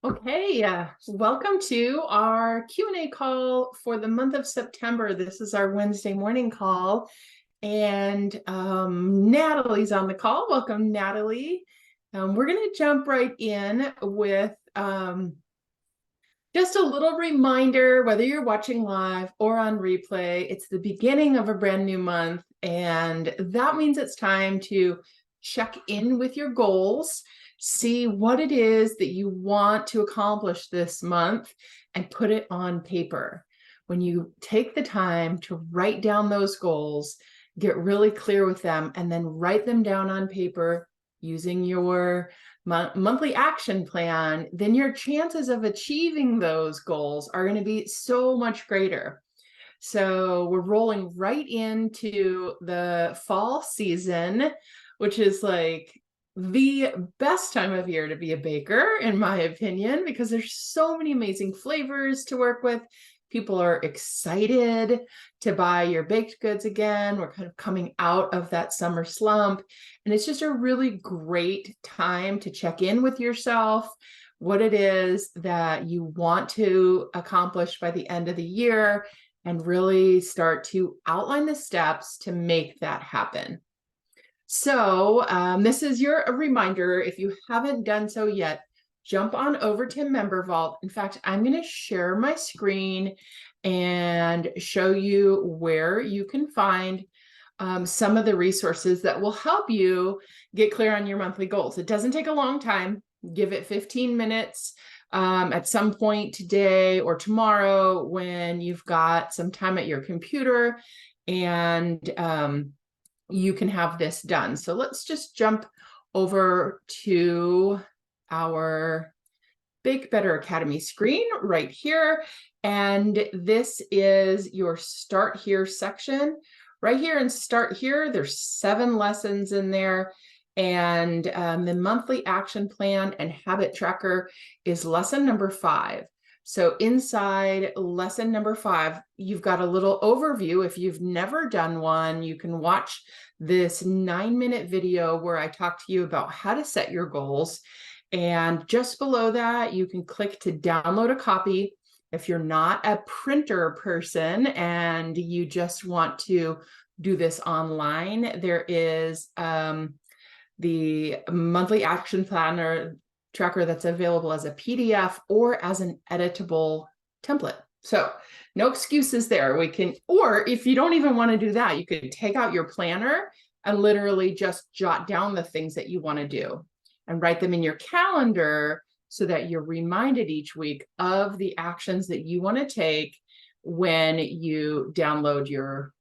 Okay, welcome to our Q&A call for the month of September. This is our Wednesday morning call, and Natalie's on the call. Welcome, Natalie. We're going to jump right in with just a little reminder, whether you're watching live or on replay, it's the beginning of a brand new month, and that means it's time to check in with your goals. See what it is that you want to accomplish this month and put it on paper. When you take the time to write down those goals, get really clear with them, and then write them down on paper using your monthly action plan, then your chances of achieving those goals are going to be so much greater. So we're rolling right into the fall season, which is like the best time of year to be a baker, in my opinion, because there's so many amazing flavors to work with. People are excited to buy your baked goods again. We're kind of coming out of that summer slump, and it's just a really great time to check in with yourself, what it is that you want to accomplish by the end of the year, and really start to outline the steps to make that happen. So this is your reminder. If you haven't done so yet, jump on over to Member Vault. In fact, I'm going to share my screen and show you where you can find some of the resources that will help you get clear on your monthly goals. It doesn't take a long time. Give it 15 minutes at some point today or tomorrow when you've got some time at your computer, and you can have this done. So let's just jump over to our Bake Better Academy screen right here. And this is your Start Here section. Right here in Start Here, there's 7 lessons in there. And the monthly action plan and habit tracker is lesson number 5. So inside lesson number 5, you've got a little overview. If you've never done one, you can watch this 9-minute video where I talk to you about how to set your goals. And just below that, you can click to download a copy. If you're not a printer person and you just want to do this online, there is the monthly action planner tracker that's available as a PDF or as an editable template. So no excuses there. We can, or if you don't even want to do that, you could take out your planner and literally just jot down the things that you want to do and write them in your calendar so that you're reminded each week of the actions that you want to take when you download your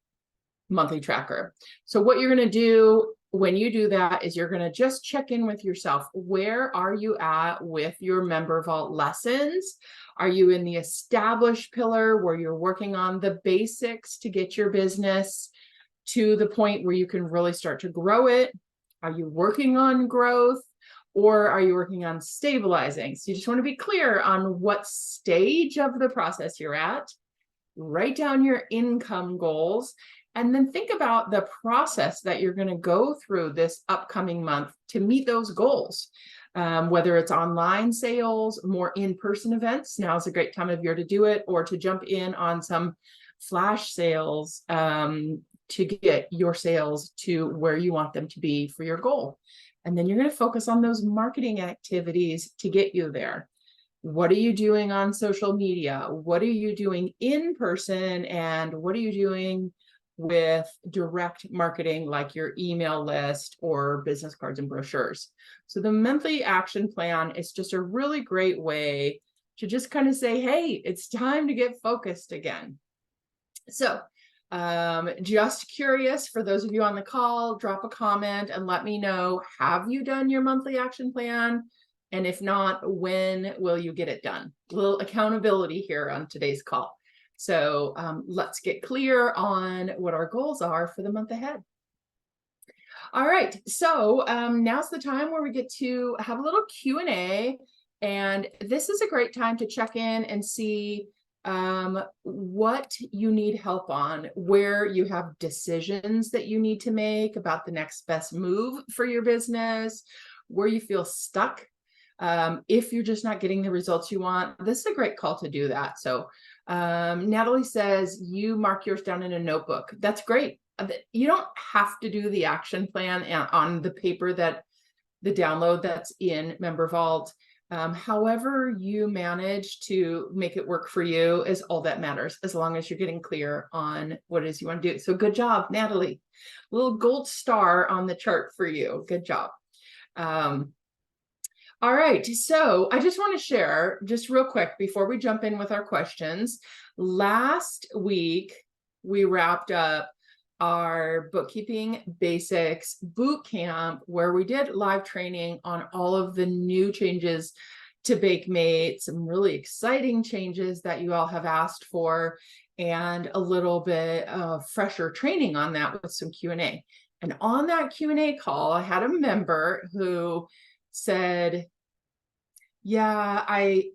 monthly tracker. So what you're going to do when you do that is you're going to just check in with yourself. Where are you at with your Member Vault lessons? Are you in the established pillar where you're working on the basics to get your business to the point where you can really start to grow it? Are you working on growth, or are you working on stabilizing? So you just want to be clear on what stage of the process you're at. Write down your income goals, and then think about the process that you're going to go through this upcoming month to meet those goals. Whether it's online sales, more in-person events, now is a great time of year to do it, or to jump in on some flash sales to get your sales to where you want them to be for your goal. And then you're going to focus on those marketing activities to get you there. What are you doing on social media? What are you doing in person? And what are you doing with direct marketing, like your email list or business cards and brochures? So the monthly action plan is just a really great way to just kind of say, hey, it's time to get focused again. So just curious, for those of you on the call, drop a comment and let me know, have you done your monthly action plan? And if not, when will you get it done? A little accountability here on today's call. So let's get clear on what our goals are for the month ahead. All right, so now's the time where we get to have a little Q&A, and this is a great time to check in and see what you need help on, where you have decisions that you need to make about the next best move for your business, where you feel stuck, If you're just not getting the results you want, this is a great call to do that. So Natalie says you mark yours down in a notebook. That's great. You don't have to do the action plan on the paper that the download that's in Member Vault. However you manage to make it work for you is all that matters, as long as you're getting clear on what it is you want to do. So good job, Natalie. A little gold star on the chart for you. Good job. All right, so I just want to share just real quick before we jump in with our questions. Last week, we wrapped up our bookkeeping basics boot camp, where we did live training on all of the new changes to BakeMate, some really exciting changes that you all have asked for, and a little bit of fresher training on that with some Q&A. And on that Q&A call, I had a member who said, yeah, I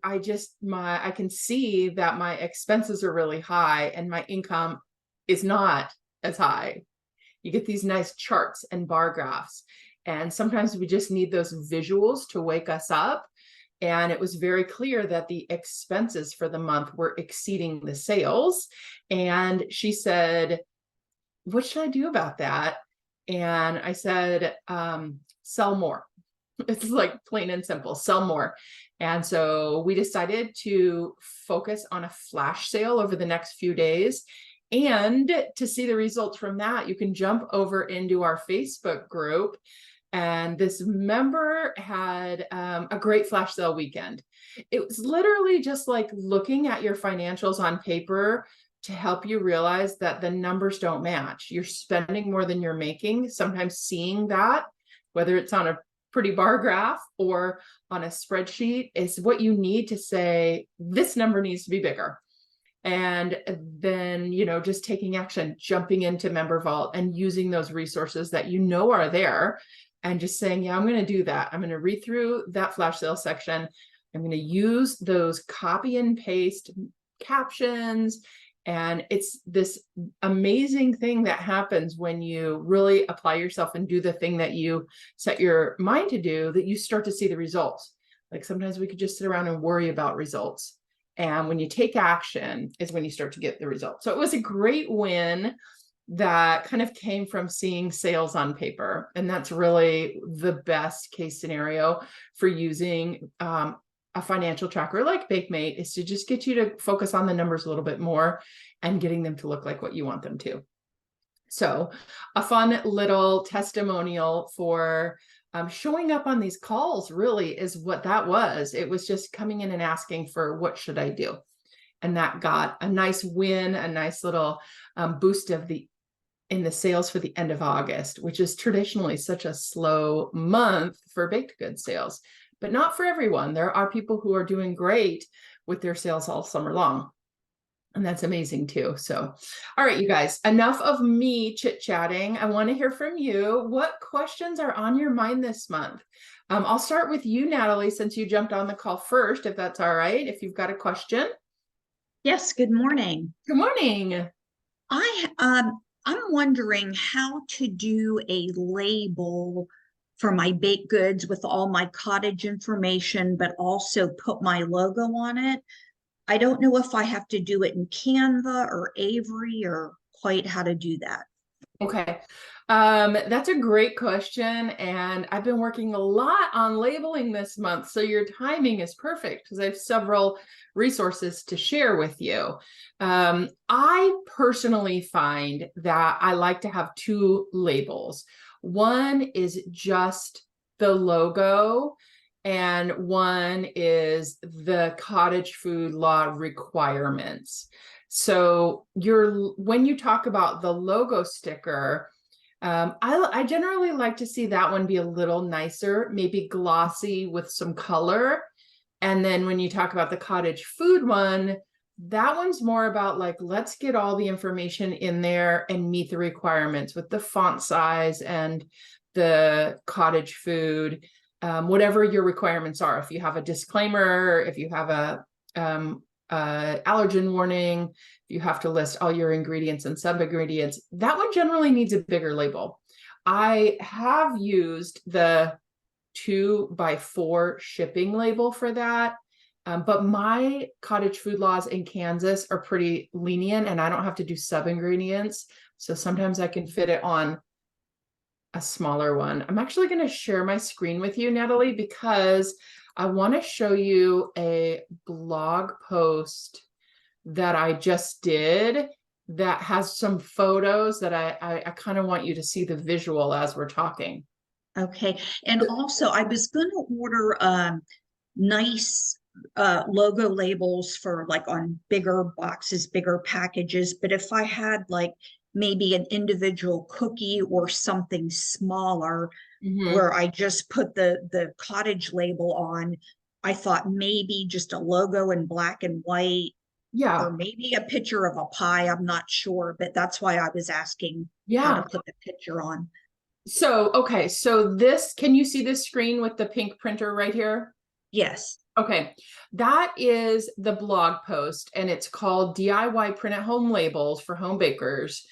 can see that my expenses are really high and my income is not as high. You get these nice charts and bar graphs, and sometimes we just need those visuals to wake us up. And it was very clear that the expenses for the month were exceeding the sales. And she said, what should I do about that? And I said, sell more. It's like plain and simple, sell more. And so we decided to focus on a flash sale over the next few days. And to see the results from that, you can jump over into our Facebook group. And this member had a great flash sale weekend. It was literally just like looking at your financials on paper to help you realize that the numbers don't match. You're spending more than you're making. Sometimes seeing that, whether it's on a pretty bar graph or on a spreadsheet, is what you need to say, this number needs to be bigger. And then, just taking action, jumping into Member Vault and using those resources that are there, and just saying, yeah, I'm going to do that. I'm going to read through that flash sale section. I'm going to use those copy and paste captions. And it's this amazing thing that happens when you really apply yourself and do the thing that you set your mind to do, that you start to see the results. Like sometimes we could just sit around and worry about results. And when you take action is when you start to get the results. So it was a great win that kind of came from seeing sales on paper. And that's really the best case scenario for using a financial tracker like BakeMate, is to just get you to focus on the numbers a little bit more and getting them to look like what you want them to. So a fun little testimonial for showing up on these calls really is what that was. It was just coming in and asking for, what should I do? And that got a nice win, a nice little boost in the sales for the end of August, which is traditionally such a slow month for baked goods sales, but not for everyone. There are people who are doing great with their sales all summer long. And that's amazing too. So, all right, you guys, enough of me chit-chatting. I want to hear from you. What questions are on your mind this month? I'll start with you, Natalie, since you jumped on the call first, if that's all right, if you've got a question. Yes, good morning. Good morning. I'm wondering how to do a label for my baked goods with all my cottage information, but also put my logo on it. I don't know if I have to do it in Canva or Avery, or quite how to do that. Okay. That's a great question. And I've been working a lot on labeling this month. So your timing is perfect because I have several resources to share with you. I personally find that I like to have two labels. One is just the logo, and one is the cottage food law requirements. So when you talk about the logo sticker, I generally like to see that one be a little nicer, maybe glossy with some color. And then when you talk about the cottage food one, that one's more about like, let's get all the information in there and meet the requirements with the font size and the cottage food, whatever your requirements are. If you have a disclaimer, if you have a allergen warning, you have to list all your ingredients and sub-ingredients, that one generally needs a bigger label. I have used the 2x4 shipping label for that. But my cottage food laws in Kansas are pretty lenient and I don't have to do sub-ingredients. So sometimes I can fit it on a smaller one. I'm actually going to share my screen with you, Natalie, because I want to show you a blog post that I just did that has some photos that I kind of want you to see the visual as we're talking. Okay. And also I was going to order nice logo labels for like on bigger boxes, bigger packages. But if I had like maybe an individual cookie or something smaller where I just put the cottage label on, I thought maybe just a logo in black and white, Yeah. or maybe a picture of a pie. I'm not sure, but that's why I was asking how to Yeah. put the picture on. So, okay. So this, can you see this screen with the pink printer right here? Yes. Okay. That is the blog post and it's called DIY Print at Home Labels for Home Bakers.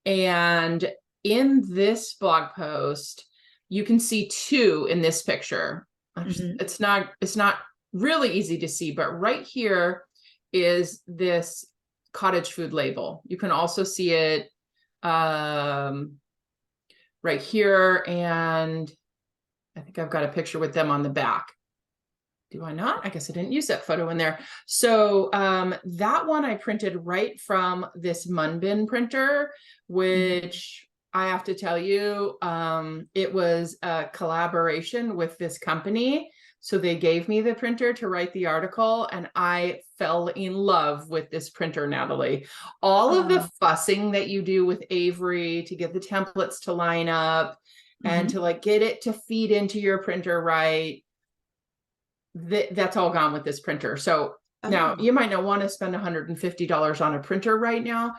And in this blog post, you can see two in this picture. It's not really easy to see, but right here is this cottage food label. You can also see it right here, and I think I've got a picture with them on the back. Do I not? I guess I didn't use that photo in there. So that one I printed right from this Munbin printer, which I have to tell you, it was a collaboration with this company. So they gave me the printer to write the article and I fell in love with this printer, Natalie. All of the fussing that you do with Avery to get the templates to line up and to like get it to feed into your printer right, that's all gone with this printer. So now you might not want to spend $150 on a printer right now,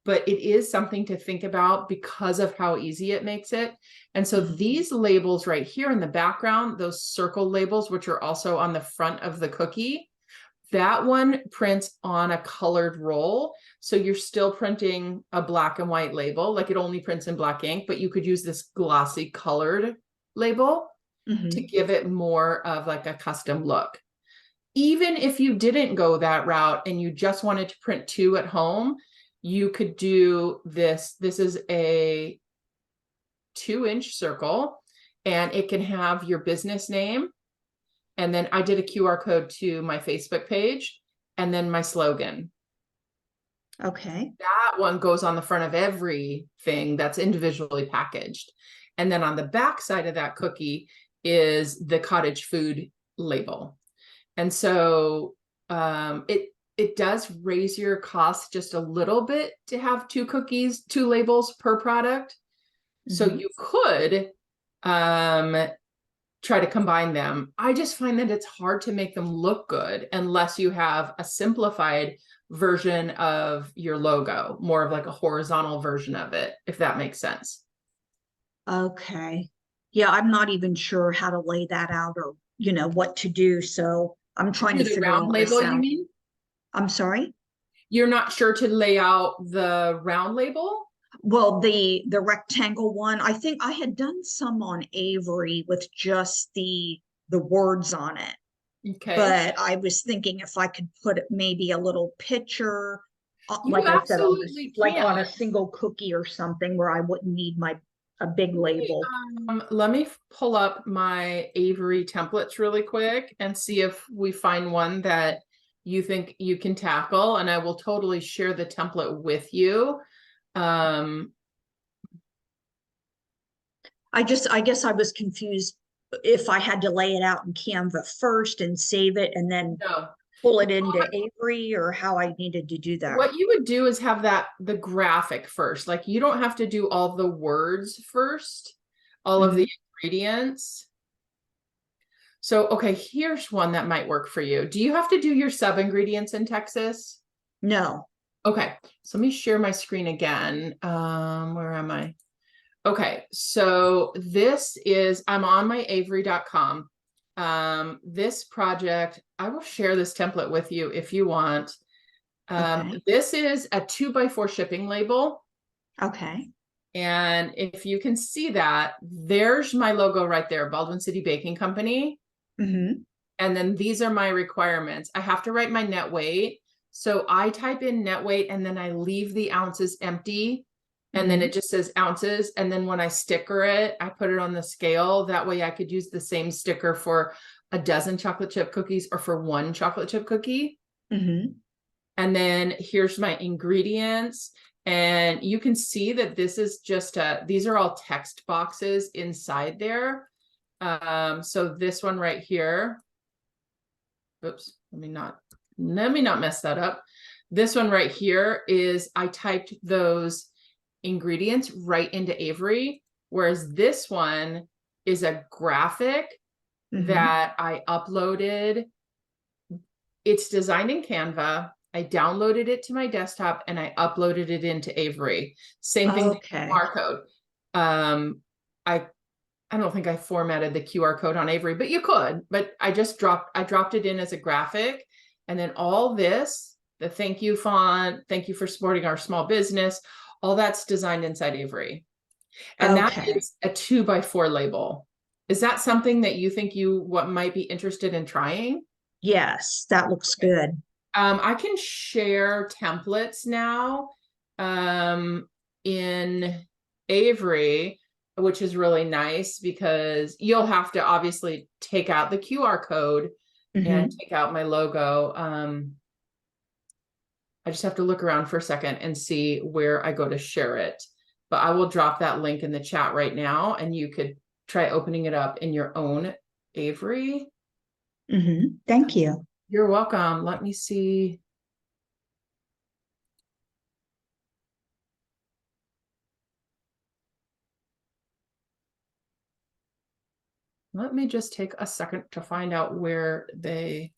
but it is something to think about because of how easy it makes it. And so these labels right here in the background, those circle labels, which are also on the front of the cookie, that one prints on a colored roll. So you're still printing a black and white label, like it only prints in black ink, but you could use this glossy colored label to give it more of like a custom look. Even if you didn't go that route and you just wanted to print two at home, you could do this. This is a 2-inch circle and it can have your business name. And then I did a QR code to my Facebook page and then my slogan. Okay. That one goes on the front of everything that's individually packaged. And then on the back side of that cookie is the cottage food label. And so it does raise your cost just a little bit to have two labels per product. So you could try to combine them. I just find that it's hard to make them look good unless you have a simplified version of your logo, more of like a horizontal version of it, if that makes sense. Okay. Yeah, I'm not even sure how to lay that out or, what to do. So I'm trying to The figure round all this label, you out. mean? I'm sorry? You're not sure to lay out the round label? Well, the rectangle one, I think I had done some on Avery with just the words on it. Okay. But I was thinking if I could put maybe a little picture, You like I said, on absolutely like on can. a single cookie or something where I wouldn't need a big label. Let me pull up my Avery templates really quick and see if we find one that you think you can tackle, and I will totally share the template with you. I guess I was confused if I had to lay it out in Canva first and save it and then No. pull it into Avery, or how I needed to do that. What you would do is have the graphic first. Like you don't have to do all the words first, all of the ingredients. So, okay, here's one that might work for you. Do you have to do your sub ingredients in Texas? No. Okay, so let me share my screen again. Where am I? Okay, so this is, I'm on my avery.com. This project, I will share this template with you if you want. Okay. This is a 2x4 shipping label. Okay. And if you can see that, there's my logo right there, Baldwin City Baking Company. Mhm. And then these are my requirements. I have to write my net weight. So I type in net weight and then I leave the ounces empty. And then Mhm. it just says ounces. And then when I sticker it, I put it on the scale. That way I could use the same sticker for a dozen chocolate chip cookies or for one chocolate chip cookie. Mhm. And then here's my ingredients. And you can see that this is just these are all text boxes inside there. So this one right here, oops, let me not mess that up. This one right here is, I typed those ingredients right into Avery, whereas this one is a graphic Mhm. that I uploaded. It's designed in Canva. I downloaded it to my desktop and I uploaded it into Avery. Same thing, the Okay. QR code. Um, I I don't think I formatted the QR code on Avery, but you could. But I dropped it in as a graphic, and then all this, the thank you font, thank you for supporting our small business, all that's designed inside Avery, and that Okay. is a 2x4 label. Is that something that you think what might be interested in trying? Yes, that looks good. I can share templates now in Avery, which is really nice because you'll have to obviously take out the QR code and Mhm. take out my logo. I just have to look around for a second and see where I go to share it. But I will drop that link in the chat right now, and you could try opening it up in your own Avery. Mhm. Thank you. You're welcome. Let me see. Let me just take a second to find out where they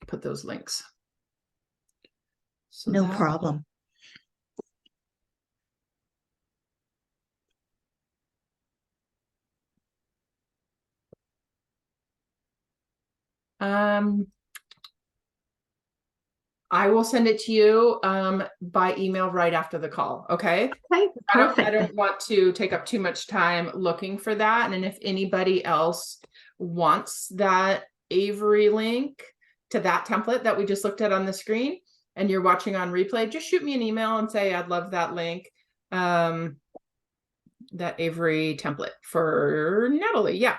put those links. So No that, problem. um, I will send it to you by email right after the call. Okay. Okay, I perfect. don't want to take up too much time looking for that. And if anybody else wants that Avery link to that template that we just looked at on the screen, and you're watching on replay, just shoot me an email and say, I'd love that link. That Avery template for Natalie. Yeah.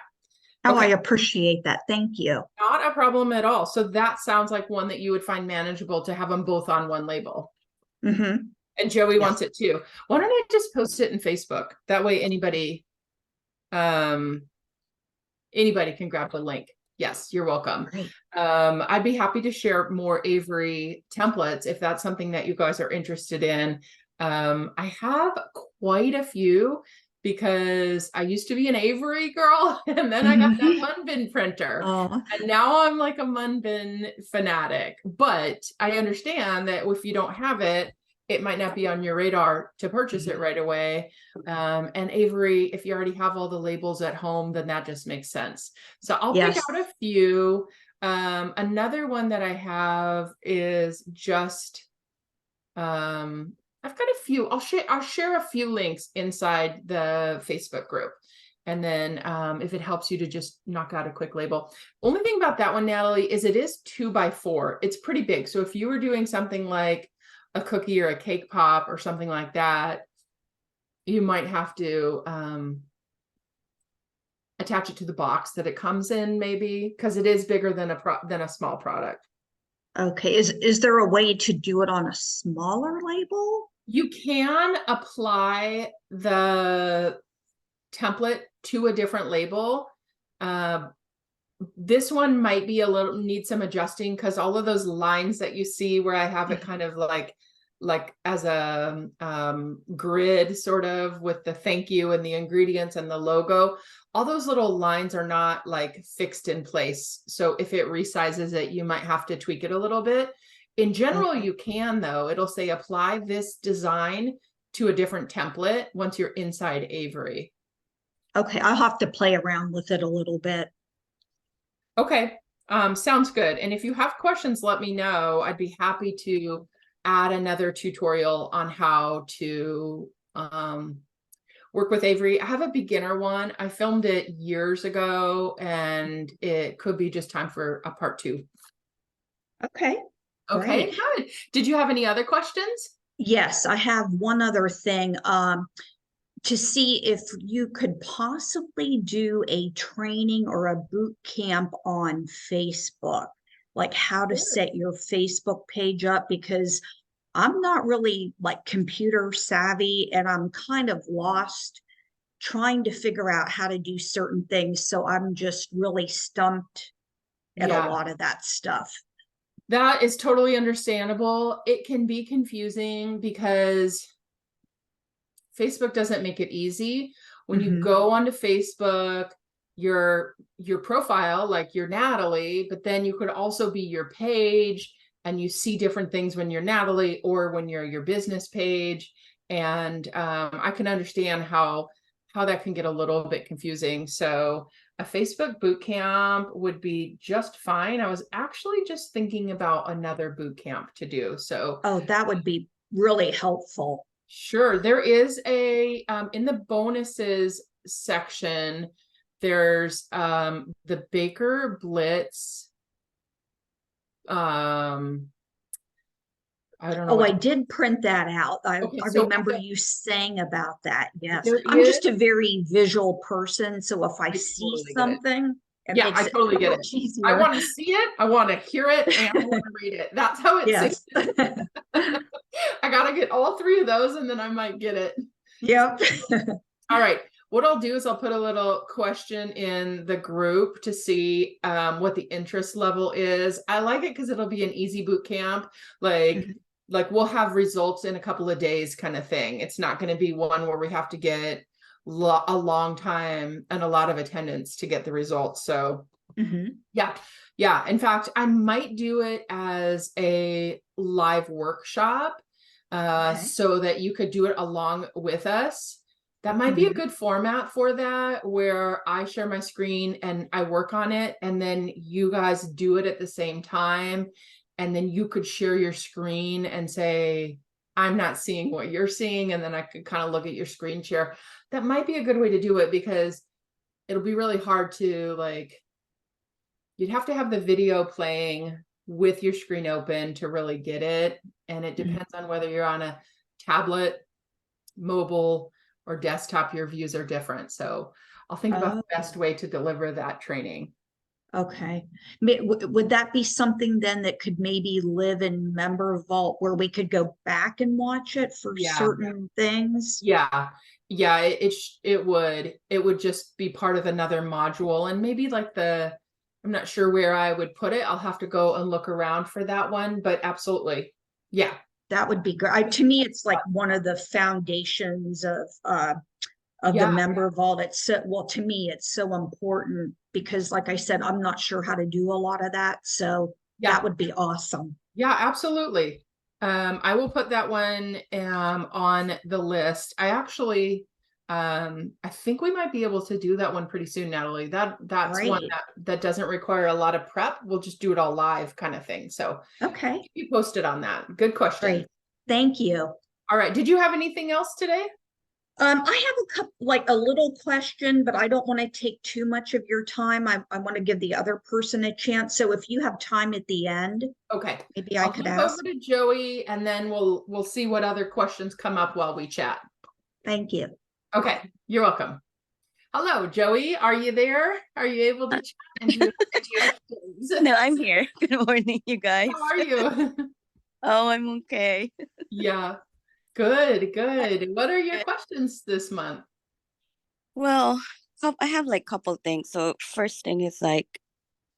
Oh, I Okay. appreciate that. Thank you. Not a problem at all. So that sounds like one that you would find manageable to have them both on one label. Mhm. And Joey Yes. wants it too. Why don't I just post it in Facebook? That way um, anybody can grab the link. Yes, you're welcome. Great. I'd be happy to share more Avery templates if that's something that you guys are interested in. I have quite a few because I used to be an Avery girl and then I got that Mhm. Munbin printer. Oh, And now I'm like a Munbin fanatic. But I understand that if you don't have it, it might not be on your radar to purchase it right away. And Avery, if you already have all the labels at home, then that just makes sense. So I'll pick yes. out a few. Another one that I have is just I've got a few. I'll share a few links inside the Facebook group. And then if it helps you to just knock out a quick label. Only thing about that one, Natalie, is it is 2x4. It's pretty big. So if you were doing something like a cookie or a cake pop or something like that, you might have to attach it to the box that it comes in, maybe, because it is bigger than a small product. Okay. Is there a way to do it on a smaller label? You can apply the template to a different label. Uh, this one might be need some adjusting because all of those lines that you see where I have it kind of like as a grid sort of with the thank you and the ingredients and the logo, all those little lines are not like fixed in place. So if it resizes it, you might have to tweak it a little bit. In general, Okay. you can though. It'll say apply this design to a different template once you're inside Avery. Okay. I'll have to play around with it a little bit. Okay, sounds good. And if you have questions, let me know. I'd be happy to add another tutorial on how to work with Avery. I have a beginner one. I filmed it years ago, and it could be just time for a part 2. Okay, Okay, great. good. Did you have any other questions? Yes, I have one other thing. To see if you could possibly do a training or a boot camp on Facebook, like how to Sure. set your Facebook page up, because I'm not really like computer savvy and I'm kind of lost trying to figure out how to do certain things. So I'm just really stumped at a Yeah, lot of that stuff. that is totally understandable. It can be confusing because Facebook doesn't make it easy. When you Hmm. go onto Facebook, your profile, like you're Natalie, but then you could also be your page, and you see different things when you're Natalie or when you're your business page. And I can understand how that can get a little bit confusing. So a Facebook boot camp would be just fine. I was actually just thinking about another boot camp to do. So Oh, that would be really helpful. sure. There is a in the bonuses section, there's the Baker Blitz. Um I don't know Oh, what I to, did print that out. okay, I so remember you saying about that. Yes. there I'm is, just a very visual person. So if I I see totally get it. something, it Yeah, I makes it totally get it. much I easier. want to see it, I want to hear it, and I want to read it. That's how it's Yes. I gotta get all 3 of those, and then I might get it. Yep. All right. What I'll do is I'll put a little question in the group to see what the interest level is. I like it because it'll be an easy boot camp. Like, Mhm. like we'll have results in a couple of days kind of thing. It's not going to be one where we have to get a long time and a lot of attendance to get the results. So Mhm. yeah. Yeah. In fact, I might do it as a live workshop Okay. so that you could do it along with us. That might be a Mhm. good format for that, where I share my screen and I work on it, and then you guys do it at the same time. And then you could share your screen and say, I'm not seeing what you're seeing. And then I could kind of look at your screen share. That might be a good way to do it, because it'll be really hard to like, you'd have to have the video playing with your screen open to really get it. And it Mhm. depends on whether you're on a tablet, mobile, or desktop. Your views are different. So I'll think about Oh, the best way to deliver that training. okay. Would that be something then that could maybe live in Member Vault where we could go back and watch it for Yeah. certain things? Yeah. Yeah. It would just be part of another module, and maybe like I'm not sure where I would put it. I'll have to go and look around for that one, but absolutely. Yeah. That would be great. To me, it's like one of the foundations of the Yeah. Member Vault. It's so, well, to me, it's so important because, like I said, I'm not sure how to do a lot of that. So that Yeah. would be awesome. Yeah, absolutely. I will put that one on the list. I think we might be able to do that one pretty soon, Natalie. That's one Great. that doesn't require a lot of prep. We'll just do it all live kind of thing. So Okay. keep you posted on that. Good question. Great. Thank you. All right. Did you have anything else today? I have a couple, like a little question, but I don't want to take too much of your time. I want to give the other person a chance. So if you have time at the end, Okay. maybe I I'll could flip over ask. to Joey, and then we'll see what other questions come up while we chat. Thank you. Okay. You're welcome. Hello, Joey. Are you there? Are you able to chat? And do you have questions? No, I'm here. Good morning, you guys. How are you? Oh, I'm okay. Yeah, good, Uh, good. What are your Good. questions this month? Well, I have like couple things. So first thing is like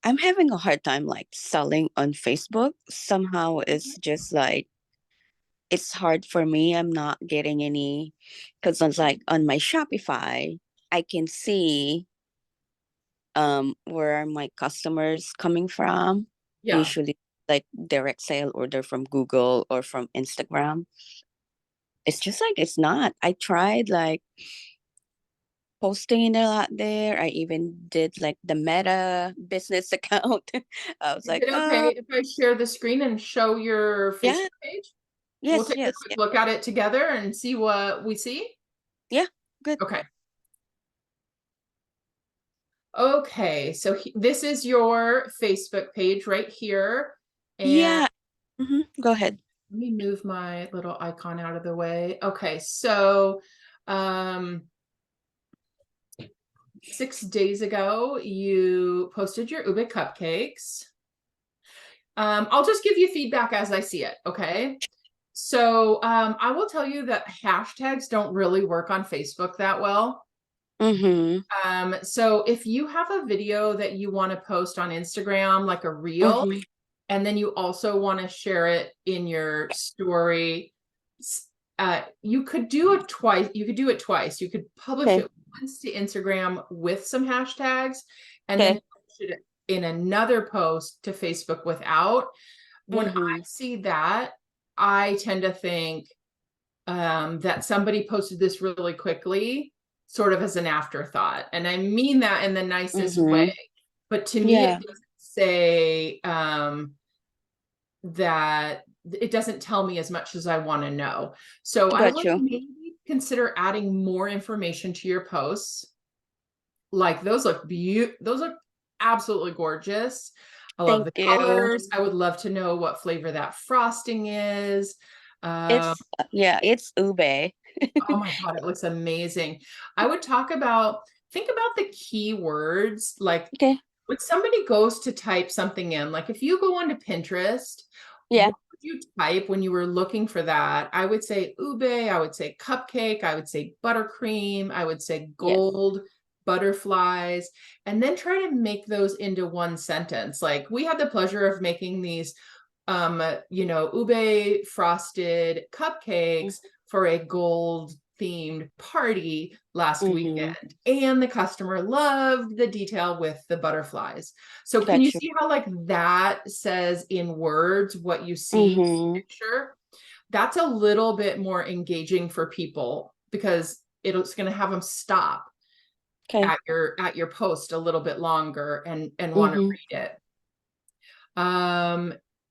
I'm having a hard time like selling on Facebook. Somehow it's just like it's hard for me. I'm not getting any because it's like on my Shopify, I can see where are my customers coming from. Yeah, Usually like direct sale order from Google or from Instagram. It's just like it's not. I tried like posting it a lot there. I even did like the Meta business account. I was is like, it okay if I share the screen and show your yeah, Facebook page? We'll Yes, take a yes, quick yeah. look at it together and see what we see. Yeah, good. Okay. Okay, so this is your Facebook page right here. And Yeah. Go ahead. let me move my little icon out of the way. Okay, so 6 days ago, you posted your ube cupcakes. I'll just give you feedback as I see it, okay? So I will tell you that hashtags don't really work on Facebook that well. So if you have a video that you want to post on Instagram, like a reel, and then you also want to share it in your story, you could do it twice. You could do it twice. You could publish Okay. it once to Instagram with some hashtags, and then Okay. publish it in another post to Facebook without. When I see that, I tend to think that somebody posted this really quickly, sort of as an afterthought. And I mean that in the nicest way. But to me, Yeah. it doesn't say that it doesn't tell me as much as I want to know. So I Got would you. maybe consider adding more information to your posts. Like those look those look absolutely gorgeous. I love Thank the you. colors. I would love to know what flavor that frosting is. It's yeah, it's ube. Oh my God, it looks amazing. I would think about the keywords, like Okay. when somebody goes to type something in, like if you go onto Pinterest, Yeah. what would you type when you were looking for that? I would say ube, I would say cupcake, I would say buttercream, I would say Yes. gold, butterflies, and then try to make those into one sentence. Like we had the pleasure of making these ube frosted cupcakes for a gold themed party last weekend, and the customer loved the detail with the butterflies. So can you Got you. see how like that says in words what you see in the picture? That's a little bit more engaging for people because it's going to have them stop Okay. at your post a little bit longer and want to read it.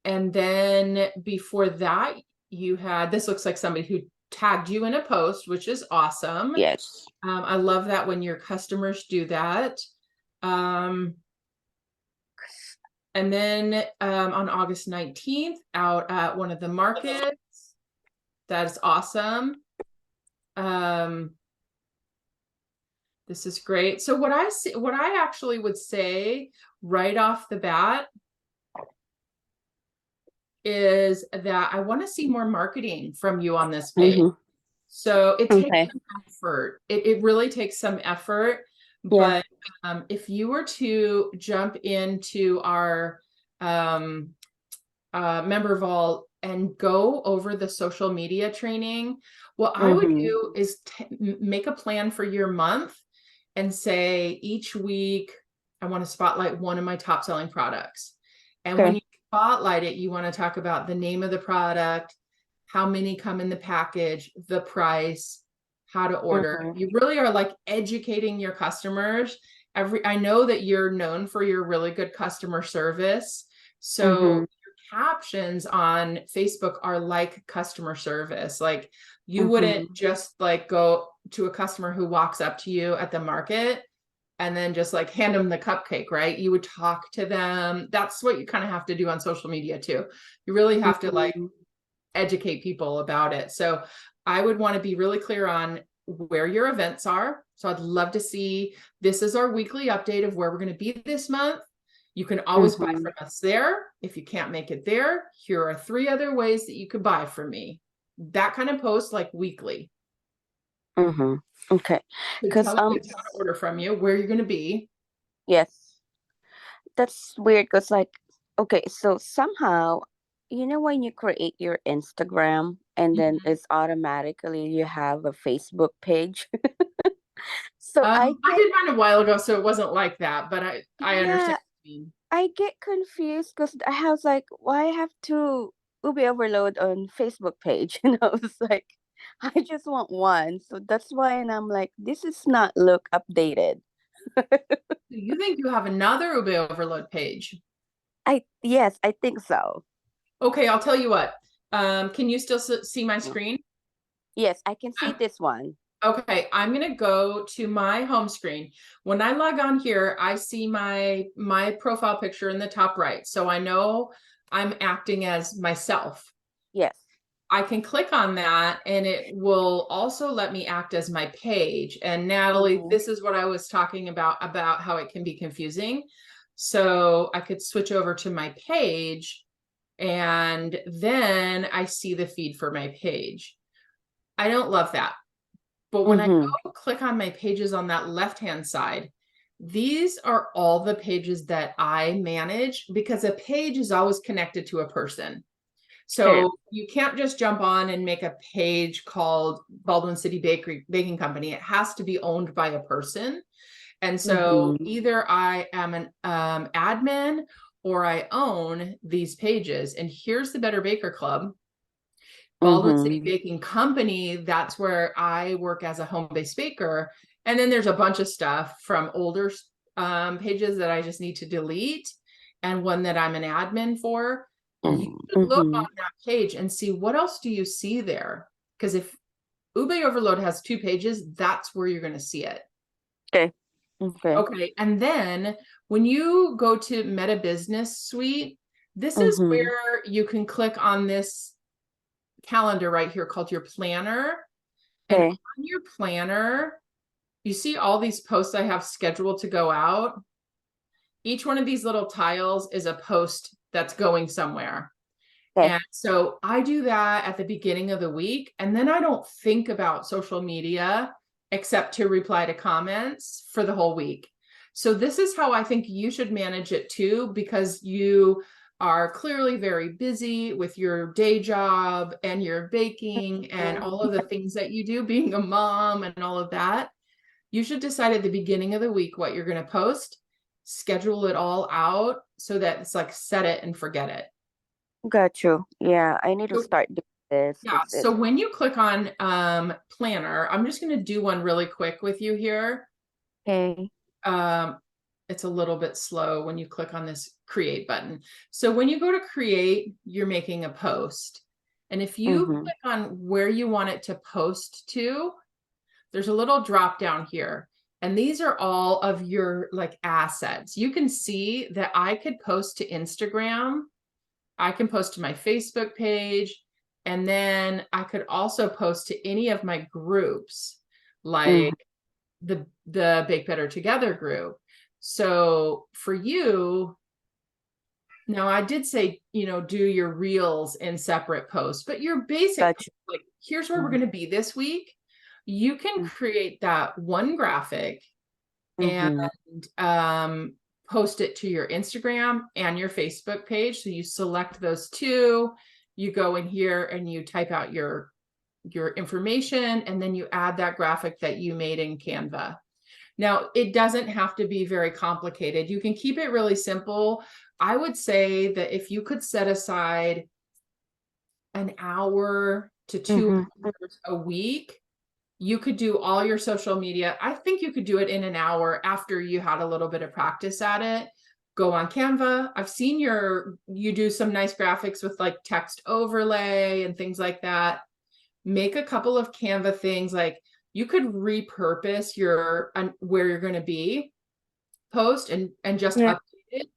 And then before that, you had, this looks like somebody who tagged you in a post, which is awesome. Yes. I love that when your customers do that. And then on August 19th, out at one of the markets. That is awesome. This is great. So what I actually would say right off the bat is that I want to see more marketing from you on this page. So it takes some effort. It really takes some effort. Yeah. But if you were to jump into our member vault and go over the social media training, what I would do is make a plan for your month and say each week I want to spotlight one of my top selling products. And when you spotlight it, you want to talk about the name of the product, how many come in the package, the price, how to order. You really are like educating your customers. I know that you're known for your really good customer service. So your captions on Facebook are like customer service. Like you wouldn't just like go to a customer who walks up to you at the market and then just like hand them the cupcake, right? You would talk to them. That's what you kind of have to do on social media too. You really have to like educate people about it. So I would want to be really clear on where your events are. So I'd love to see, this is our weekly update of where we're going to be this month. You can always buy from us there. If you can't make it there, here are 3 other ways that you could buy from me. That kind of post like weekly. Okay. Because Tell kids how to order from you, where you're going to be. yes, that's weird. Because like, okay, so somehow, when you create your Instagram and then it's automatically you have a Facebook page. So I did mine a while ago, so it wasn't like that, but I understand yeah, what you mean. I get confused because I was like, why I have to Ubi overload on Facebook page? It's like I just want one. So that's why, and I'm like, this is not look updated. You think you have another Ube overload page? Yes, I think so. Okay, I'll tell you what. Can you still see my screen? Yes, I can see this one. Okay, I'm gonna go to my home screen. When I log on here, I see my profile picture in the top right. So I know I'm acting as myself. Yes. I can click on that and it will also let me act as my page. And Natalie, this is what I was talking about how it can be confusing. So I could switch over to my page and then I see the feed for my page. I don't love that. But when I go click on my pages on that left-hand side, these are all the pages that I manage because a page is always connected to a person. Okay. So you can't just jump on and make a page called Baldwin City Baking Company. It has to be owned by a person. And so either I am an admin or I own these pages. And here's the Better Baker Club. Baldwin City Baking Company, that's where I work as a home-based baker. And then there's a bunch of stuff from older pages that I just need to delete and one that I'm an admin for. You could look on that page and see what else do you see there? Because if Ube Overload has 2 pages, that's where you're going to see it. Okay. Okay. Okay. And then when you go to Meta Business Suite, this is where you can click on this calendar right here called your planner. And on your planner, you see all these posts I have scheduled to go out. Each one of these little tiles is a post that's going somewhere. Okay. And so I do that at the beginning of the week. And then I don't think about social media except to reply to comments for the whole week. So this is how I think you should manage it too, because you are clearly very busy with your day job and your baking and all of the things that you do, being a mom and all of that. You should decide at the beginning of the week what you're going to post, schedule it all out so that it's like set it and forget it. Got you. Yeah, I need to So- start doing this. Yeah, so when you click on planner, I'm just going to do one really quick with you here. Okay. It's a little bit slow when you click on this create button. So when you go to create, you're making a post. And if you click on where you want it to post to, there's a little drop down here. And these are all of your like assets. You can see that I could post to Instagram. I can post to my Facebook page. And then I could also post to any of my groups, like the Bake Better Together group. So for you, now I did say, do your reels in separate posts, but your basic, like, here's where we're going to be this week. You can create that one graphic and post it to your Instagram and your Facebook page. So you select those two, you go in here and you type out your information, and then you add that graphic that you made in Canva. Now, it doesn't have to be very complicated. You can keep it really simple. I would say that if you could set aside an hour to 2 hours a week, you could do all your social media. I think you could do it in an hour after you had a little bit of practice at it. Go on Canva. I've seen you do some nice graphics with like text overlay and things like that. Make a couple of Canva things, like you could repurpose your where you're going to be post and just update it,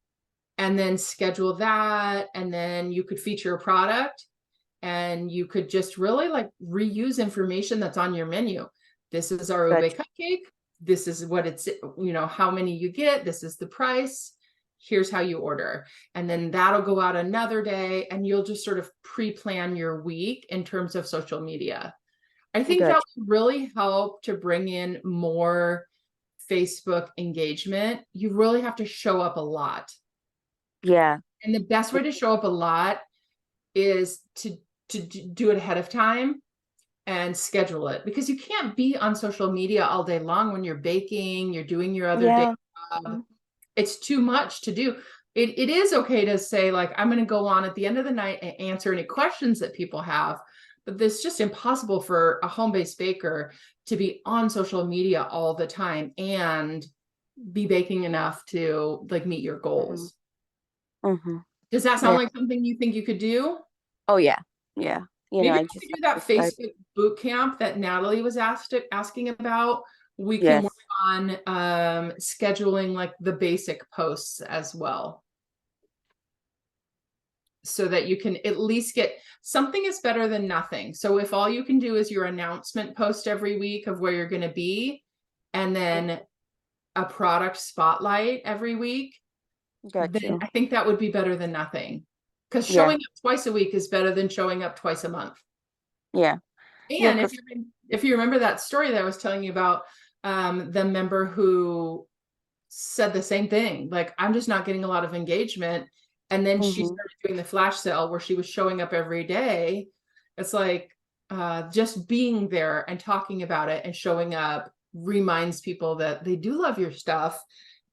and then schedule that, and then you could feature a product, and you could just really like reuse information that's on your menu. This is our ube cupcake. This is what it's, how many you get. This is the price. Here's how you order. And then that'll go out another day, and you'll just sort of pre-plan your week in terms of social media. I think that would really help to bring in more Facebook engagement. You really have to show up a lot. Yeah. And the best way to show up a lot is to do it ahead of time and schedule it, because you can't be on social media all day long when you're baking, you're doing your other day job. It's too much to do. It is okay to say, like, I'm going to go on at the end of the night and answer any questions that people have, but it's just impossible for a home-based baker to be on social media all the time and be baking enough to like meet your goals. Does that sound like something you think you could do? Oh yeah. Yeah. You know, Maybe I if just we do have to that start. Facebook boot camp that Natalie was asking about, we can work Yes. on scheduling like the basic posts as well. So that you can at least get something is better than nothing. So if all you can do is your announcement post every week of where you're going to be, and then a product spotlight every week, Got then you. I think that would be better than nothing. Because Yeah. showing up twice a week is better than showing up twice a month. Yeah. Yeah. And if you remember that story that I was telling you about, the member who said the same thing, like, I'm just not getting a lot of engagement. And then she Mm-hmm. started doing the flash sale where she was showing up every day. It's like just being there and talking about it and showing up reminds people that they do love your stuff.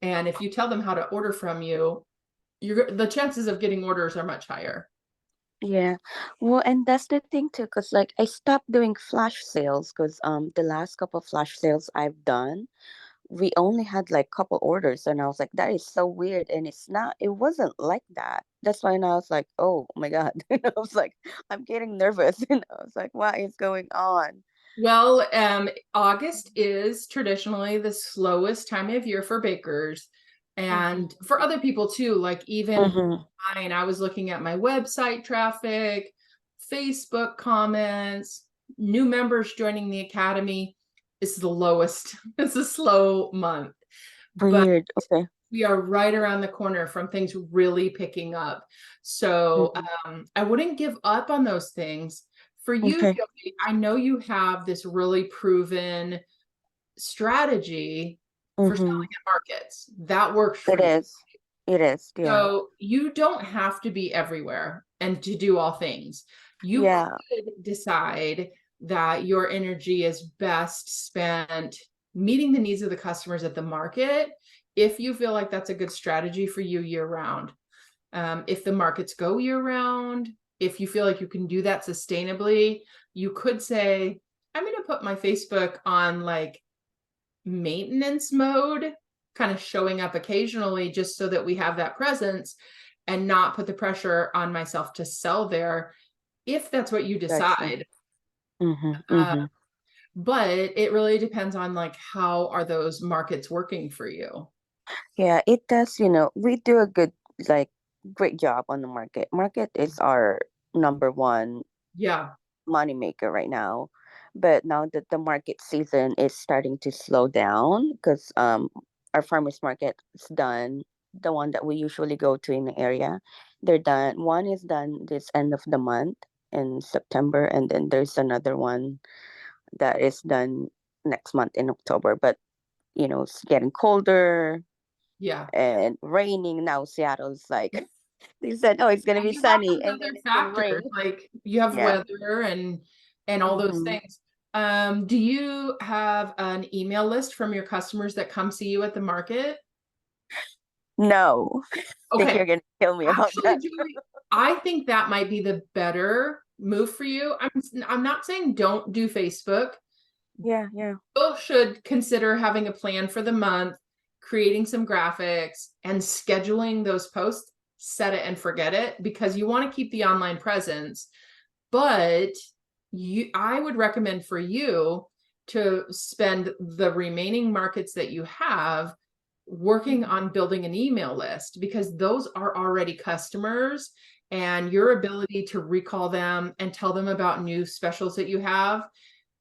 And if you tell them how to order from you, the chances of getting orders are much higher. Yeah. Well, and that's the thing too, because like I stopped doing flash sales because the last couple of flash sales I've done, we only had like couple orders, and I was like, that is so weird. And it wasn't like that. That's why now I was like, oh my God. I was like, I'm getting nervous. I was like, what is going on? Well, August is traditionally the slowest time of year for bakers and Mm-hmm. for other people too. Like even Mm-hmm. mine, I was looking at my website traffic, Facebook comments, new members joining the academy. It's the lowest. It's a slow month, but Weird. Okay. we are right around the corner from things really picking up. So Mm-hmm. I wouldn't give up on those things. For you, Okay. Joey, I know you have this really proven strategy for Mm-hmm. selling at markets. That works for It you. is. It is. Yeah. So you don't have to be everywhere and to do all things. You Yeah. could decide that your energy is best spent meeting the needs of the customers at the market if you feel like that's a good strategy for you year round. If the markets go year round, if you feel like you can do that sustainably, you could say, I'm going to put my Facebook on like maintenance mode, kind of showing up occasionally just so that we have that presence and not put the pressure on myself to sell there if that's what you Gotcha. decide. Mm-hmm. Uh, Mm-hmm. but it really depends on like how are those markets working for you. Yeah, it does, we do a good, like, great job on the market. Market is our number one Yeah. money maker right now. But now that the market season is starting to slow down because our farmers market is done, the one that we usually go to in the area, they're done. One is done this end of the month in September, and then there's another one that is done next month in October. But it's getting colder Yeah. and raining now. Seattle's like they said, oh, it's gonna And be you have sunny, those and then other it's gonna factors, rain. like you have Yeah. weather and all those Hmm. things. Do you have an email list from your customers that come see you at the market? No, I think Okay. you're gonna kill me about Actually, that. Julie, I think that might be the better move for you. I'm not saying don't do Facebook. Yeah, yeah, You should consider having a plan for the month, creating some graphics, and scheduling those posts. Set it and forget it because you want to keep the online presence. But I would recommend for you to spend the remaining markets that you have working on building an email list because those are already customers and your ability to recall them and tell them about new specials that you have.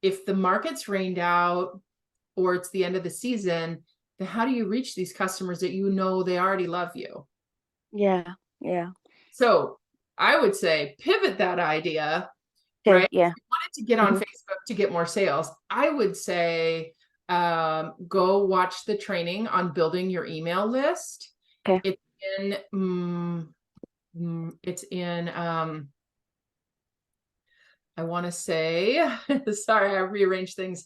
If the market's rained out or it's the end of the season, then how do you reach these customers that you know they already love you? yeah, yeah. So I would say pivot that idea, Okay, right? If yeah. you wanted to get on Hmm. Facebook to get more sales, I would say go watch the training on building your email list. Okay. It's in, it's in, I want to say, sorry, I rearranged things.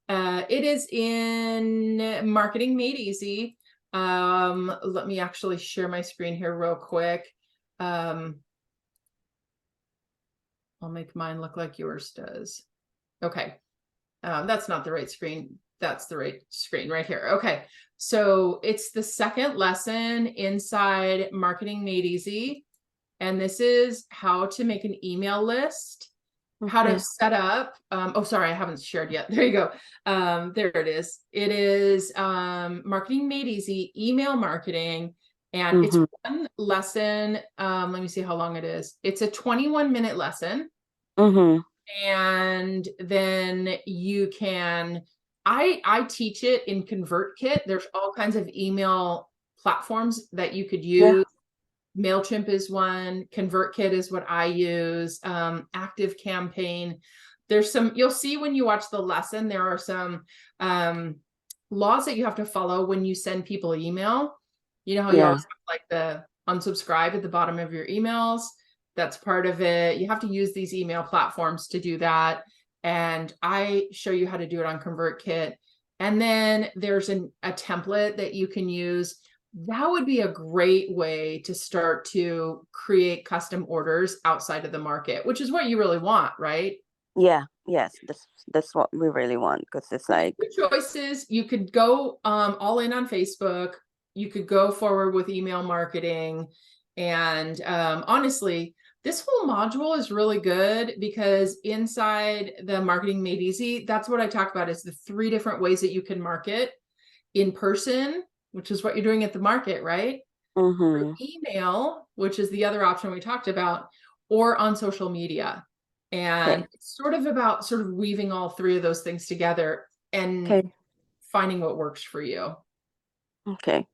It is in Marketing Made Easy. Let me actually share my screen here real quick. I'll make mine look like yours does. Okay. That's not the right screen. That's the right screen right here. Okay. So it's the second lesson inside Marketing Made Easy. And this is how to make an email list, how to Okay. set up. Oh, sorry, I haven't shared yet. There you go. There it is. It is Marketing Made Easy, email marketing. And it's Mm-hmm. one lesson. Let me see how long it is. It's a 21-minute lesson. Mm-hmm. And then you can, I teach it in ConvertKit. There's all kinds of email platforms that you could Yeah. use. MailChimp is one. ConvertKit is what I use. Active Campaign. There's some, you'll see when you watch the lesson, there are some laws that you have to follow when you send people email. You know how you always Yeah. have like the unsubscribe at the bottom of your emails? That's part of it. You have to use these email platforms to do that. And I show you how to do it on ConvertKit. And then there's a template that you can use. That would be a great way to start to create custom orders outside of the market, which is what you really want, right? Yeah. Yes. That's what we really want, because it's like, Your choices, you could go all in on Facebook, you could go forward with email marketing. And honestly, this whole module is really good because inside the Marketing Made Easy, that's what I talk about, is the 3 different ways that you can market: in person, which is what you're doing at the market, right? Through mm-hmm. email, which is the other option we talked about, or on social media. And Okay. it's sort of about sort of weaving all 3 of those things together and Okay. finding what works for you. Okay.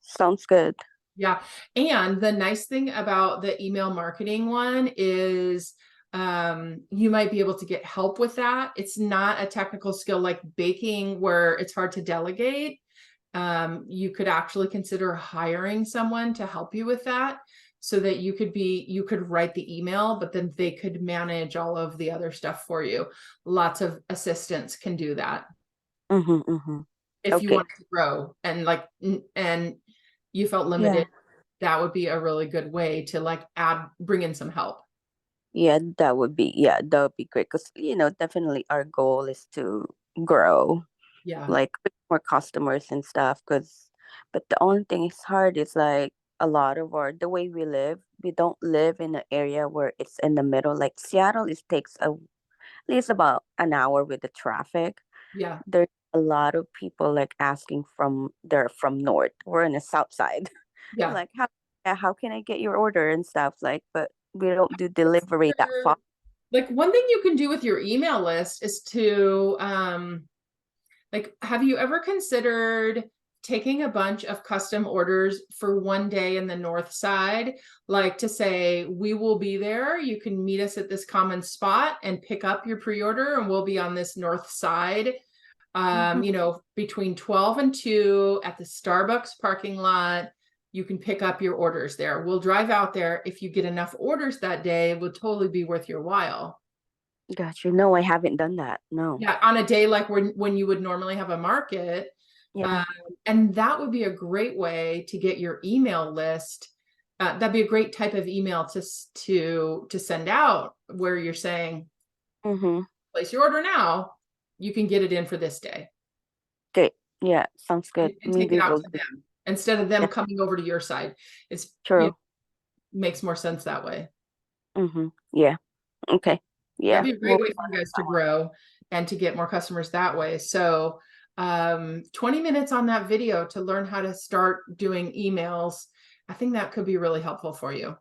Sounds good. Yeah. And the nice thing about the email marketing one is you might be able to get help with that. It's not a technical skill like baking where it's hard to delegate. You could actually consider hiring someone to help you with that, so that you could write the email, but then they could manage all of the other stuff for you. Lots of assistants can do that. Mm-hmm. Mm-hmm. If you Okay. wanted to grow and and you felt Yeah. limited, that would be a really good way to like bring in some help. Yeah, that would be great, because definitely our goal is to grow, Yeah. like with more customers and stuff. Because, but the only thing is hard is like a lot of the way we live, we don't live in an area where it's in the middle. Like Seattle, it takes at least about an hour with the traffic. Yeah. There's a lot of people like asking they're from north. We're in the south side. Yeah. Like, how can I get your order and stuff, like, but we don't do delivery that far. Consider- Like one thing you can do with your email list is to like, have you ever considered taking a bunch of custom orders for one day in the north side? Like to say, we will be there. You can meet us at this common spot and pick up your pre-order, and we'll be on this north side, Mhm. between 12 and 2 at the Starbucks parking lot. You can pick up your orders there. We'll drive out there. If you get enough orders that day, it will totally be worth your while. Got you. No, I haven't done that. No. Yeah, on a day like when you would normally have a market. Yeah. Um, and that would be a great way to get your email list. That'd be a great type of email to send out, where you're saying, Mm-hmm. place your order now. You can get it in for this day, Great. Yeah, sounds good. and take Maybe it out we'll to do. them instead of them Yeah, coming over to your side. It's, true. makes more sense that way. Mm-hmm. Yeah. Okay. That'd Yeah. be a great Well, way for you guys to grow and to get more customers that way. So 20 minutes on that video to learn how to start doing emails. I think that could be really helpful for you.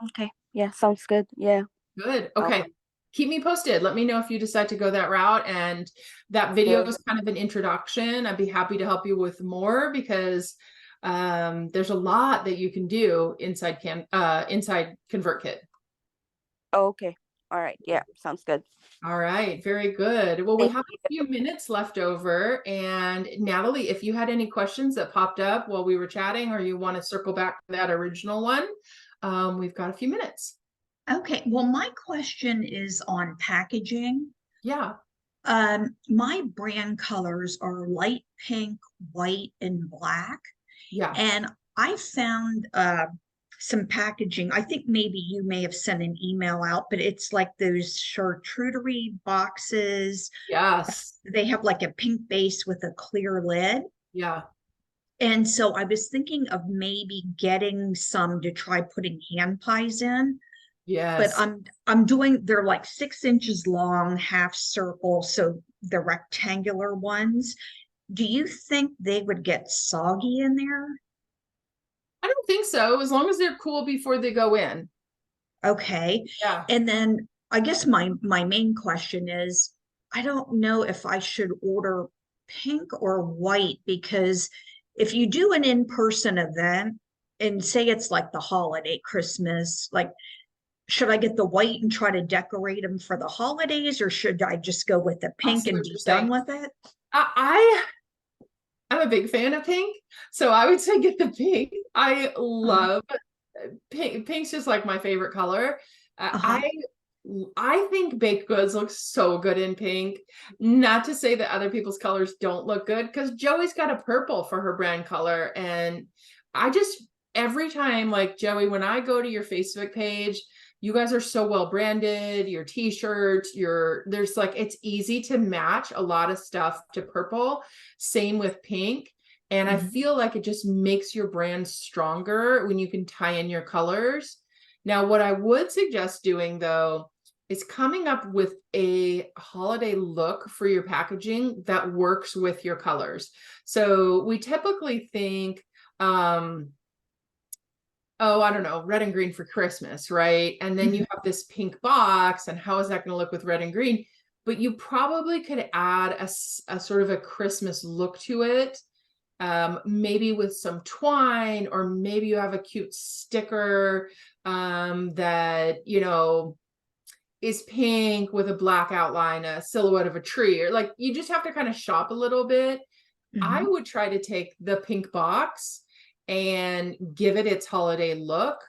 okay. Yeah, sounds good. Yeah. Good. Oh, Okay. Keep me posted. Let me know if you decide to go that route. And that video will is kind of an introduction. I'd be happy to help you with more, because there's a lot that you can do inside ConvertKit. oh, okay. All right. Yeah, sounds good. All right, very good. Well, we Thank have you. a few minutes left over. And Natalie, if you had any questions that popped up while we were chatting, or you want to circle back to that original one, we've got a few minutes. Okay, well, my question is on packaging. Yeah, My brand colors are light pink, white, and black. yeah, And I found some packaging. I think maybe you may have sent an email out, but it's like those charcuterie boxes. yes, They have like a pink base with a clear lid. yeah. And so I was thinking of maybe getting some to try putting hand pies in, but Yes. I'm doing, they're like 6 inches long, half circle, so the rectangular ones. Do you think they would get soggy in there? I don't think so, as long as they're cool before they go in. Okay. Yeah. And then I guess my main question is, I don't know if I should order pink or white, because if you do an in-person event and say it's like the holiday Christmas, like should I get the white and try to decorate them for the holidays, or should I just go with the I pink see and what be you're done saying. with it? I I'm a big fan of pink, so I would say get the pink. I Uh-huh. love pink. Pink's just like my favorite color. Uh, Uh-huh. I I think baked goods look so good in pink. Not to say that other people's colors don't look good, because Joey's got a purple for her brand color, and I just every time, like Joey, when I go to your Facebook page, you guys are so well branded. Your t-shirts, there's like it's easy to match a lot of stuff to purple. Same with pink. And I Mhm. feel like it just makes your brand stronger when you can tie in your colors. Now, what I would suggest doing though is coming up with a holiday look for your packaging that works with your colors. So we typically think, oh, I don't know, red and green for Christmas, right? And then you Mhm. have this pink box, and how is that going to look with red and green? But you probably could add a sort of a Christmas look to it, maybe with some twine, or maybe you have a cute sticker that, is pink with a black outline, a silhouette of a tree, or like you just have to kind of shop a little bit. I Mhm. would try to take the pink box and give it its holiday look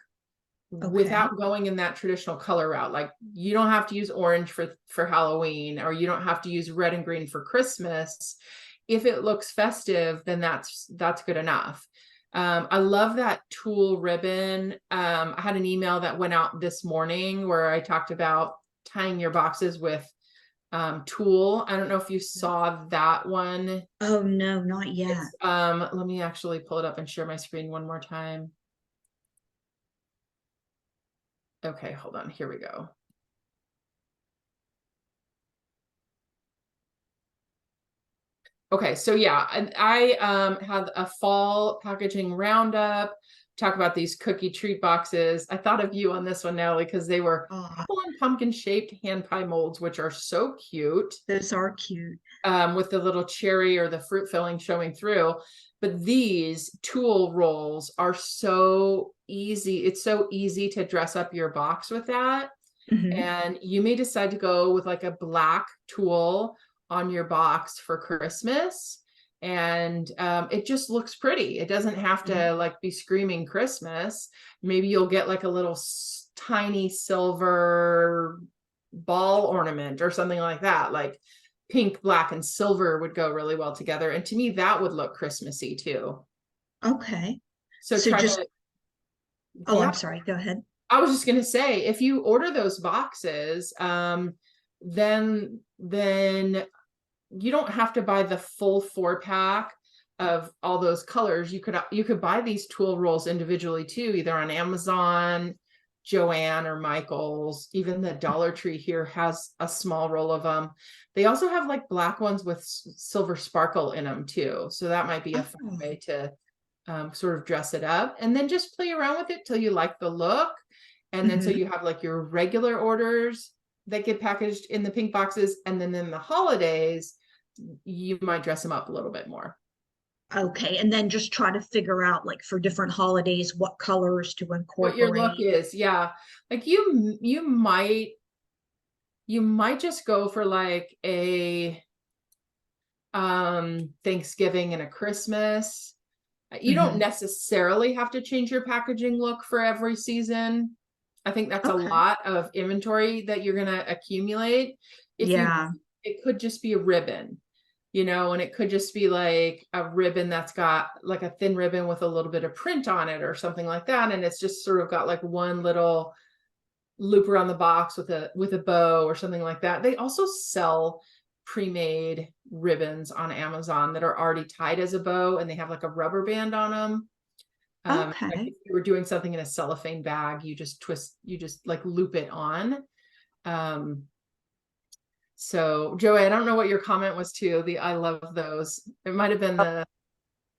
Okay. without going in that traditional color route. Like you don't have to use orange for Halloween, or you don't have to use red and green for Christmas. If it looks festive, then that's good enough. I love that tulle ribbon. I had an email that went out this morning where I talked about tying your boxes with tulle. I don't know if you saw that one. Oh, no, not yet. It's let me actually pull it up and share my screen one more time. Okay, hold on. Here we go. Okay, so yeah, and I had a fall packaging roundup, talk about these cookie treat boxes. I thought of you on this one, Natalie, because they were Oh, apple and pumpkin shaped hand pie molds, which are so cute, those are cute. with the little cherry or the fruit filling showing through. But these tulle rolls are so easy. It's so easy to dress up your box with that. Mhm. And you may decide to go with like a black tulle on your box for Christmas. And it just looks pretty. It doesn't have Mhm. to like be screaming Christmas. Maybe you'll get like a little tiny silver ball ornament or something like that. Like pink, black, and silver would go really well together. And to me, that would look Christmassy too. Okay. So So try just, to, oh, yeah. I'm sorry. Go ahead. I was just gonna say, if you order those boxes, then you don't have to buy the full 4-pack of all those colors. You could buy these tulle rolls individually too, either on Amazon, Joanne, or Michael's. Even the Dollar Tree here has a small roll of them. They also have like black ones with silver sparkle in them too. So that might be a fun Oh. way to sort of dress it up, and then just play around with it till you like the look. And then so Mhm. you have like your regular orders that get packaged in the pink boxes, and then in the holidays you might dress them up a little bit more. Okay. And then just try to figure out, like, for different holidays, what colors to What your look incorporate. is, yeah. Like you might just go for like a Thanksgiving and a Christmas. You don't Mhm. necessarily have to change your packaging look for every season. I think that's a Okay. lot of inventory that you're gonna accumulate. If you, Yeah. it could just be a ribbon, and it could just be like a ribbon that's got like a thin ribbon with a little bit of print on it or something like that. And it's just sort of got like one little loop around the box with a bow or something like that. They also sell pre-made ribbons on Amazon that are already tied as a bow, and they have like a rubber band on them. Like Okay. if you were doing something in a cellophane bag, you just like loop it on. So Joey, I don't know what your comment was to the I love those. It might have been the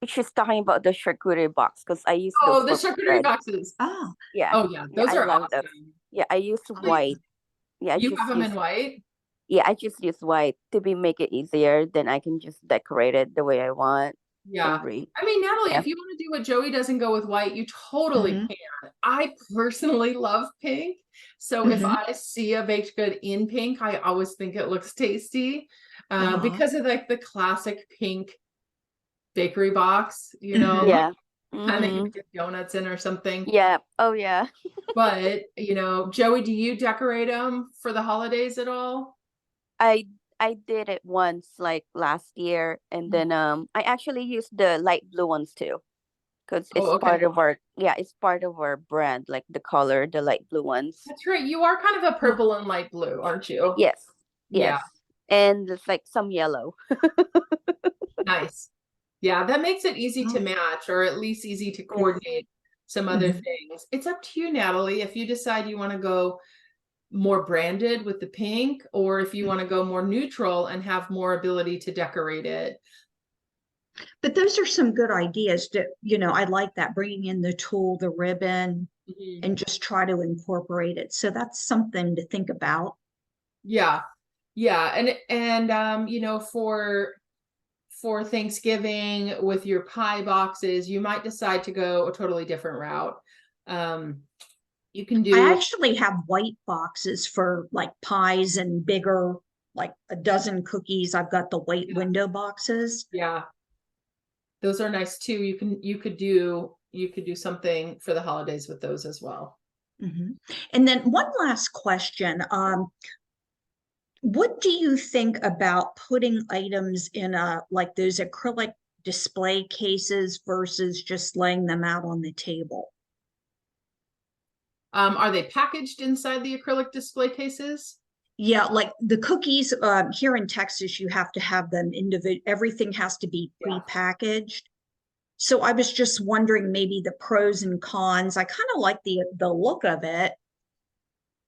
She's talking about the charcuterie box because I use those oh, the for charcuterie bread. boxes. Oh, Yeah, Oh yeah, yeah, those I are love those. awesome. Yeah, I use white. Yeah, I You have just them use in white? yeah, I just use white to be make it easier. Then I can just decorate it the way I want Yeah. and read. I mean, Natalie, Yeah. if you want to do what Joey doesn't go with white, you totally hmm can. I personally love pink. So if hmm I see a baked good in pink, I always think it looks tasty Uh-huh. because of like the classic pink bakery box, hmm Yeah. kind that you Mm-hmm. get donuts in or something. Yeah. Oh yeah. But, Joey, do you decorate them for the holidays at all? I I did it once like last year and then I actually used the light blue ones too because Oh, it's okay. part of our yeah, it's part of our brand like the color, the light blue ones. That's right. You are kind of a purple and light blue, aren't you? Yes. Yeah, Yes. And it's like some yellow. nice. Yeah, that makes it easy to Oh. match or at least easy to Yes. coordinate some other hmm things. It's up to you, Natalie, if you decide you want to go more branded with the pink or if you want to go more neutral and have more ability to decorate it. But those are some good ideas that, I like that, bringing in the tulle, the ribbon, Mhm. and just try to incorporate it. So that's something to think about. Yeah. Yeah, and for Thanksgiving with your pie boxes, you might decide to go a totally different route. Um, you can I do actually have white boxes for like pies and bigger, like a dozen cookies. I've got the white yeah, window boxes. yeah, those are nice too. You could do something for the holidays with those as well. hmm And then one last question. What do you think about putting items in like those acrylic display cases versus just laying them out on the table? Are they packaged inside the acrylic display cases? Yeah, like the cookies, here in Texas, you have to have them individual, everything has to be Yeah. prepackaged. So I was just wondering maybe the pros and cons. I kind of like the look of it.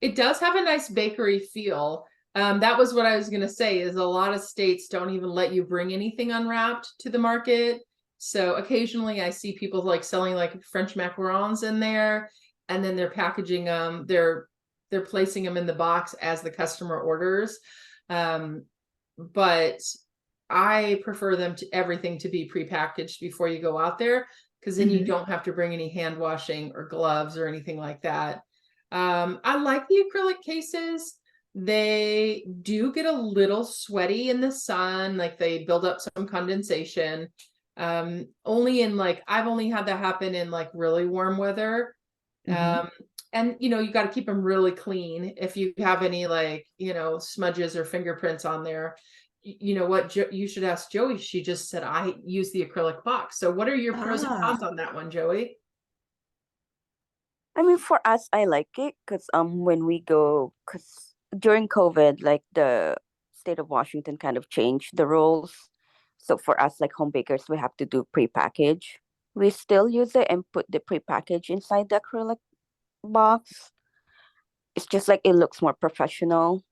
It does have a nice bakery feel. That was what I was going to say is a lot of states don't even let you bring anything unwrapped to the market. So occasionally I see people like selling like French macarons in there and then they're packaging them. They're placing them in the box as the customer orders. But I prefer them to everything to be prepackaged before you go out there because then you Mhm. don't have to bring any hand washing or gloves or anything like that. I like the acrylic cases. They do get a little sweaty in the sun, like they build up some condensation. Only in like I've only had that happen in like really warm weather. Mhm. And you got to keep them really clean. If you have any like, smudges or fingerprints on there, you know what, you should ask Joey. She just said I use the acrylic box. So what are your pros and Ah, cons on that one, Joey? I mean, for us, I like it because when we go, because during COVID, like the state of Washington kind of changed the rules. So for us, like home bakers, we have to do pre-package. We still use it and put the pre-package inside the acrylic box. It's just like it looks more professional.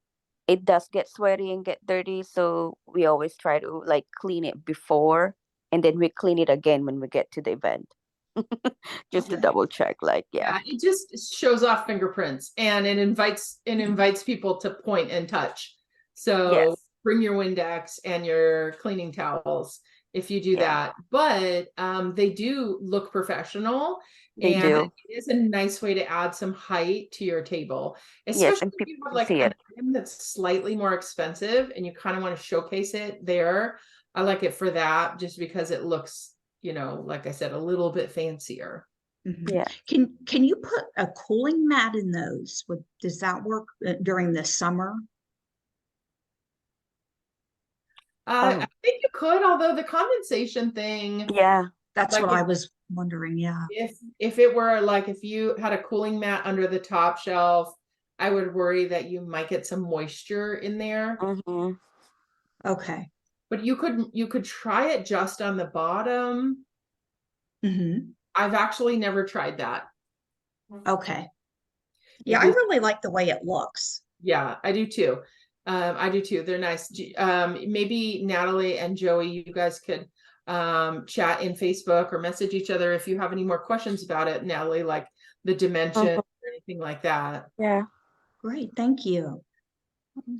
It does get sweaty and get dirty, so we always try to like clean it before, and then we clean it again when we get to the event, just to Okay. double check. Like, yeah, Yeah, it just shows off fingerprints and it invites people to point and touch. So yes, bring your Windex and your cleaning towels if you do yeah, that. But they do look professional they and it do. is a nice way to add some height to your table, Yes, especially and if people you have can like see an it. item that's slightly more expensive and you kind of want to showcase it there. I like it for that just because it looks, like I said, a little bit fancier. mhm. Yeah. Can you put a cooling mat in those? Does that work during the summer? I think you could, although the condensation thing, Yeah. That's like what if I was wondering. Yeah. if it were like if you had a cooling mat under the top shelf, I would worry that you might get some moisture in there. Mm-hmm. Okay. But you could try it just on the bottom. Hmm. I've actually never tried that. Okay. It Yeah, I is, really like the way it looks. yeah, I do too. I do too. They're nice. Maybe Natalie and Joey, you guys could chat in Facebook or message each other if you have any more questions about it, Natalie, like the dimension Mhm. or anything like that. Yeah. Great, thank you.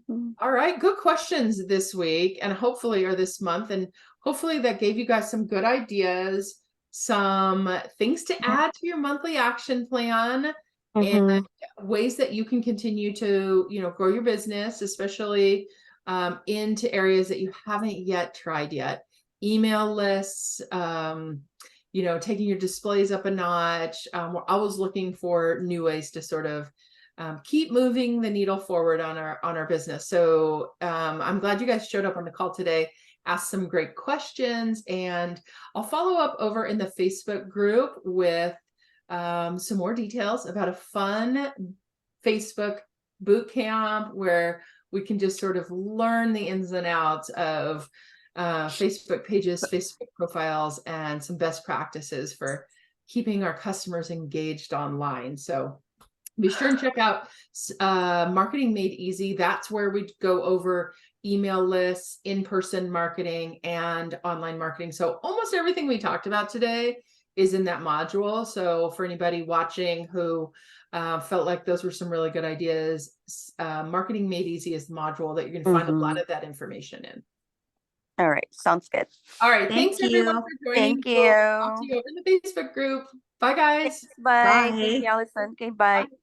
Mhm. All right, good questions this week and hopefully, or this month, and hopefully that gave you guys some good ideas, some things to add to your monthly action plan, and Mhm. ways that you can continue to, grow your business, especially into areas that you haven't yet tried yet. Email lists, taking your displays up a notch. We're always looking for new ways to sort of keep moving the needle forward on our business. So I'm glad you guys showed up on the call today, asked some great questions, and I'll follow up over in the Facebook group with some more details about a fun Facebook boot camp where we can just sort of learn the ins and outs of Facebook pages, Facebook profiles, and some best practices for keeping our customers engaged online. So be sure and check out Marketing Made Easy. That's where we go over email lists, in-person marketing, and online marketing. So almost everything we talked about today is in that module. So for anybody watching who felt like those were some really good ideas, Marketing Made Easy is the module that you're going to find a lot Mhm. of that information in. All right. Sounds good. All right. Thank Thanks everyone you. for joining. Thank We'll talk to you. you over in the Facebook group. Bye, guys. Bye. Thank Bye. you, Allison. Okay, bye. Bye.